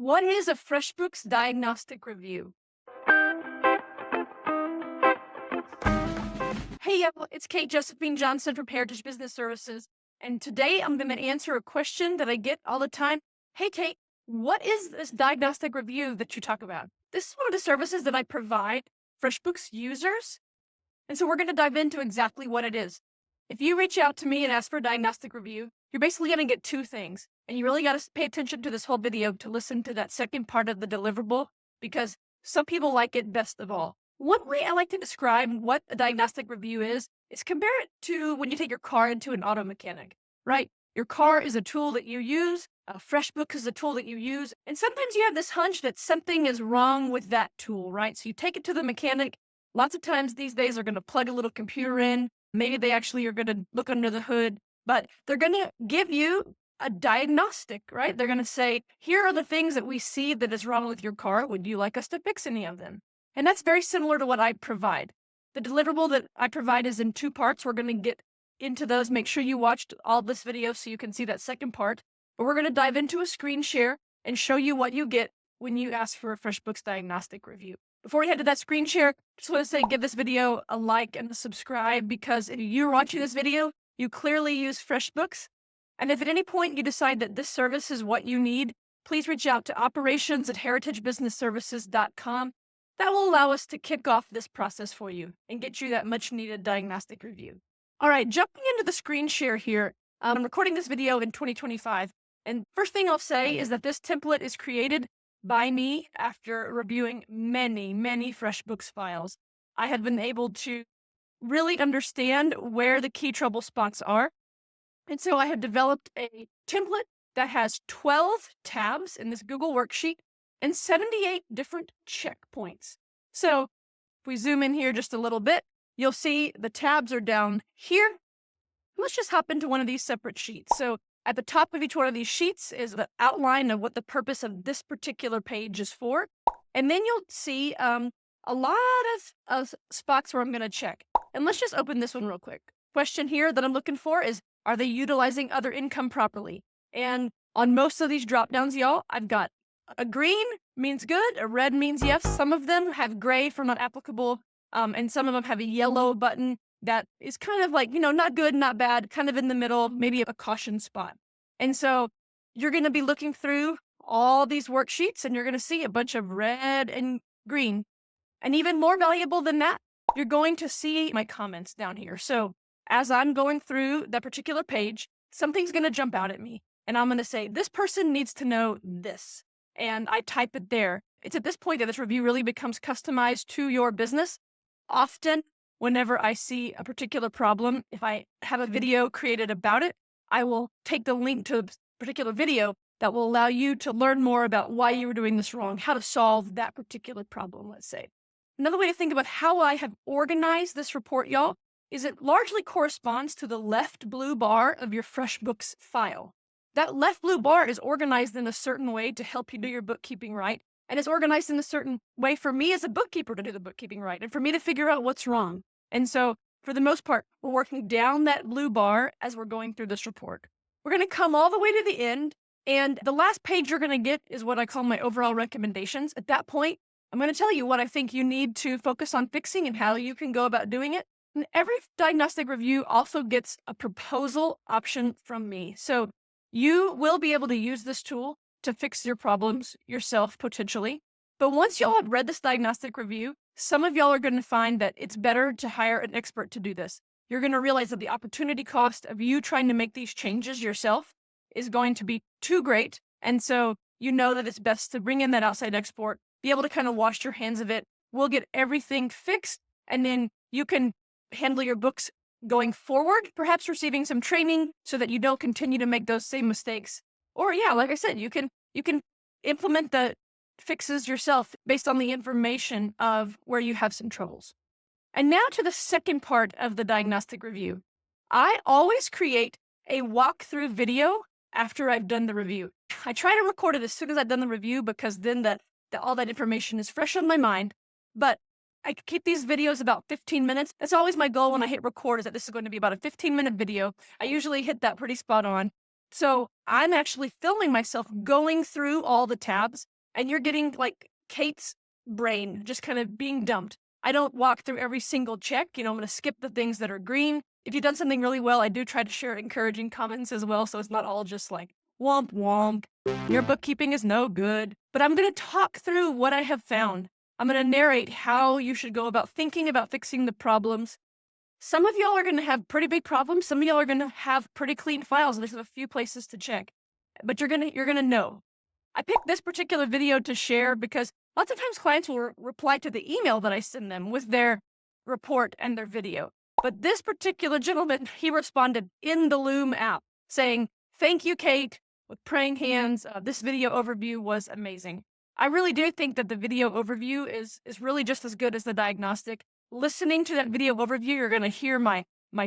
What is a FreshBooks Diagnostic Review? Hey, y'all, it's Kate Josephine Johnson from Heritage Business Services. And today I'm going to answer a question that I get all the time. Hey, Kate, what is this diagnostic review that you talk about? This is one of the services that I provide FreshBooks users. And so we're going to dive into exactly what it is. If you reach out to me and ask for a diagnostic review, you're basically going to get two things. And you really got to pay attention to this whole video to listen to that second part of the deliverable, because some people like it best of all. One way I like to describe what a diagnostic review is compare it to when you take your car into an auto mechanic, right? Your car is a tool that you use. FreshBooks is a tool that you use. And sometimes you have this hunch that something is wrong with that tool, right? So you take it to the mechanic. Lots of times these days they're going to plug a little computer in. Maybe they actually are going to look under the hood, but they're going to give you a diagnostic, right? They're going to say, here are the things that we see that is wrong with your car. Would you like us to fix any of them? And that's very similar to what I provide. The deliverable that I provide is in two parts. We're going to get into those. Make sure you watched all this video so you can see that second part. But we're going to dive into a screen share and show you what you get when you ask for a FreshBooks Diagnostic Review. Before we head to that screen share, just want to say give this video a like and a subscribe, because if you're watching this video, you clearly use FreshBooks. And if at any point you decide that this service is what you need, please reach out to operations@heritagebusinessservices.com. That will allow us to kick off this process for you and get you that much needed diagnostic review. All right, jumping into the screen share here. I'm recording this video in 2025. And first thing I'll say is that this template is created by me after reviewing many, many FreshBooks files. I have been able to really understand where the key trouble spots are. And so I have developed a template that has 12 tabs in this Google worksheet and 78 different checkpoints. So if we zoom in here just a little bit, you'll see the tabs are down here. Let's just hop into one of these separate sheets. So at the top of each one of these sheets is the outline of what the purpose of this particular page is for. And then you'll see a lot of spots where I'm going to check. And let's just open this one real quick. Question here that I'm looking for is, are they utilizing other income properly? And on most of these drop downs, y'all, I've got a green means good, a red means yes. Some of them have gray for not applicable, and some of them have a yellow button that is kind of like, not good, not bad, kind of in the middle, maybe a caution spot. And so you're going to be looking through all these worksheets and you're going to see a bunch of red and green. And even more valuable than that, you're going to see my comments down here. So as I'm going through that particular page, something's going to jump out at me. And I'm going to say, this person needs to know this. And I type it there. It's at this point that this review really becomes customized to your business. Often, whenever I see a particular problem, if I have a video created about it, I will take the link to a particular video that will allow you to learn more about why you were doing this wrong, how to solve that particular problem, let's say. Another way to think about how I have organized this report, y'all, is it largely corresponds to the left blue bar of your FreshBooks file. That left blue bar is organized in a certain way to help you do your bookkeeping right. And it's organized in a certain way for me as a bookkeeper to do the bookkeeping right and for me to figure out what's wrong. And so for the most part, we're working down that blue bar as we're going through this report. We're going to come all the way to the end. And the last page you're going to get is what I call my overall recommendations. At that point, I'm going to tell you what I think you need to focus on fixing and how you can go about doing it. And every diagnostic review also gets a proposal option from me. So you will be able to use this tool to fix your problems yourself, potentially. But once y'all have read this diagnostic review, some of y'all are going to find that it's better to hire an expert to do this. You're going to realize that the opportunity cost of you trying to make these changes yourself is going to be too great. And so you know that it's best to bring in that outside expert, be able to kind of wash your hands of it. We'll get everything fixed, and then you can handle your books going forward, perhaps receiving some training so that you don't continue to make those same mistakes. Or yeah, like I said, you can implement the fixes yourself based on the information of where you have some troubles. And now to the second part of the diagnostic review. I always create a walkthrough video after I've done the review. I try to record it as soon as I've done the review, because then all that information is fresh on my mind. But I keep these videos about 15 minutes. That's always my goal when I hit record, is that this is going to be about a 15-minute video. I usually hit that pretty spot on. So I'm actually filming myself going through all the tabs, and you're getting like Kate's brain just kind of being dumped. I don't walk through every single check. I'm going to skip the things that are green. If you've done something really well, I do try to share encouraging comments as well. So it's not all just like womp womp. Your bookkeeping is no good. But I'm going to talk through what I have found. I'm going to narrate how you should go about thinking about fixing the problems. Some of y'all are going to have pretty big problems. Some of y'all are going to have pretty clean files. There's a few places to check, but you're going to know. I picked this particular video to share because lots of times clients will reply to the email that I send them with their report and their video. But this particular gentleman, he responded in the Loom app saying, "Thank you, Kate," with praying hands. This video overview was amazing. I really do think that the video overview is really just as good as the diagnostic. Listening to that video overview, you're going to hear my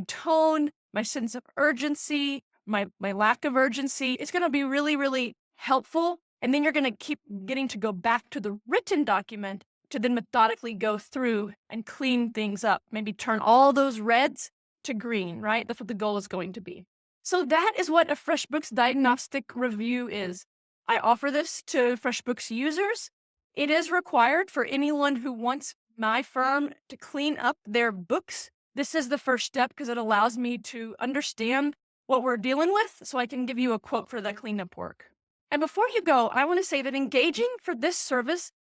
tone, my sense of urgency, my lack of urgency. It's going to be really, really helpful. And then you're going to keep getting to go back to the written document to then methodically go through and clean things up. Maybe turn all those reds to green, right? That's what the goal is going to be. So that is what a FreshBooks Diagnostic review is. I offer this to FreshBooks users. It is required for anyone who wants my firm to clean up their books. This is the first step because it allows me to understand what we're dealing with so I can give you a quote for that cleanup work. And before you go, I want to say that engaging for this service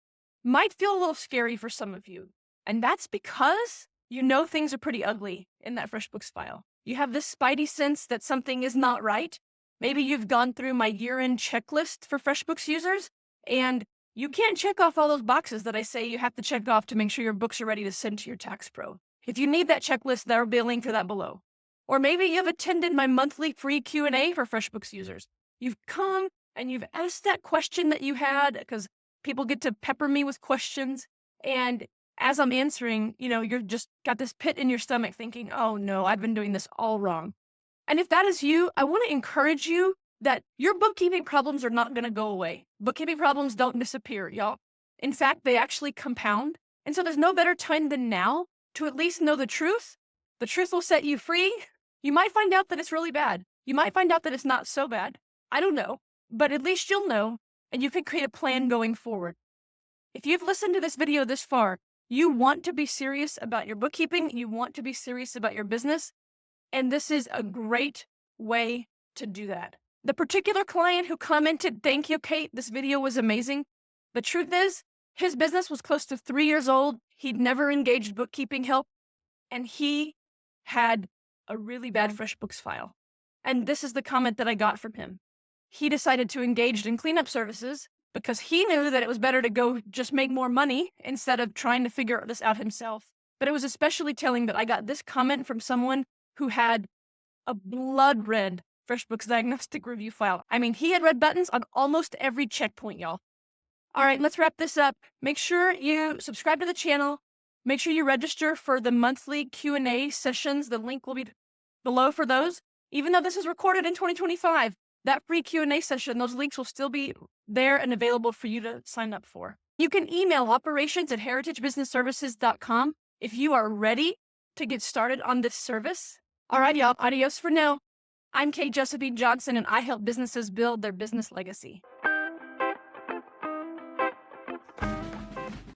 might feel a little scary for some of you. And that's because you know things are pretty ugly in that FreshBooks file. You have this spidey sense that something is not right. Maybe you've gone through my year-end checklist for FreshBooks users, and you can't check off all those boxes that I say you have to check off to make sure your books are ready to send to your tax pro. If you need that checklist, there will be a link for that below. Or maybe you've attended my monthly free Q&A for FreshBooks users. You've come and you've asked that question that you had because people get to pepper me with questions. And as I'm answering, you're just got this pit in your stomach thinking, oh no, I've been doing this all wrong. And if that is you, I want to encourage you that your bookkeeping problems are not going to go away. Bookkeeping problems don't disappear, y'all. In fact, they actually compound. And so there's no better time than now to at least know the truth. The truth will set you free. You might find out that it's really bad. You might find out that it's not so bad. I don't know. But at least you'll know, and you can create a plan going forward. If you've listened to this video this far, you want to be serious about your bookkeeping. You want to be serious about your business. And this is a great way to do that. The particular client who commented, "Thank you, Kate, this video was amazing." The truth is, his business was close to 3 years old. He'd never engaged bookkeeping help, and he had a really bad FreshBooks file. And this is the comment that I got from him. He decided to engage in cleanup services because he knew that it was better to go just make more money instead of trying to figure this out himself. But it was especially telling that I got this comment from someone who had a blood red FreshBooks Diagnostic review file. I mean, he had red buttons on almost every checkpoint, y'all. All right, let's wrap this up. Make sure you subscribe to the channel. Make sure you register for the monthly Q&A sessions. The link will be below for those. Even though this is recorded in 2025, that free Q&A session, those links will still be there and available for you to sign up for. You can email operations@heritagebusinessservices.com if you are ready to get started on this service. All right, y'all. Adios for now. I'm Kate Josephine Johnson, and I help businesses build their business legacy.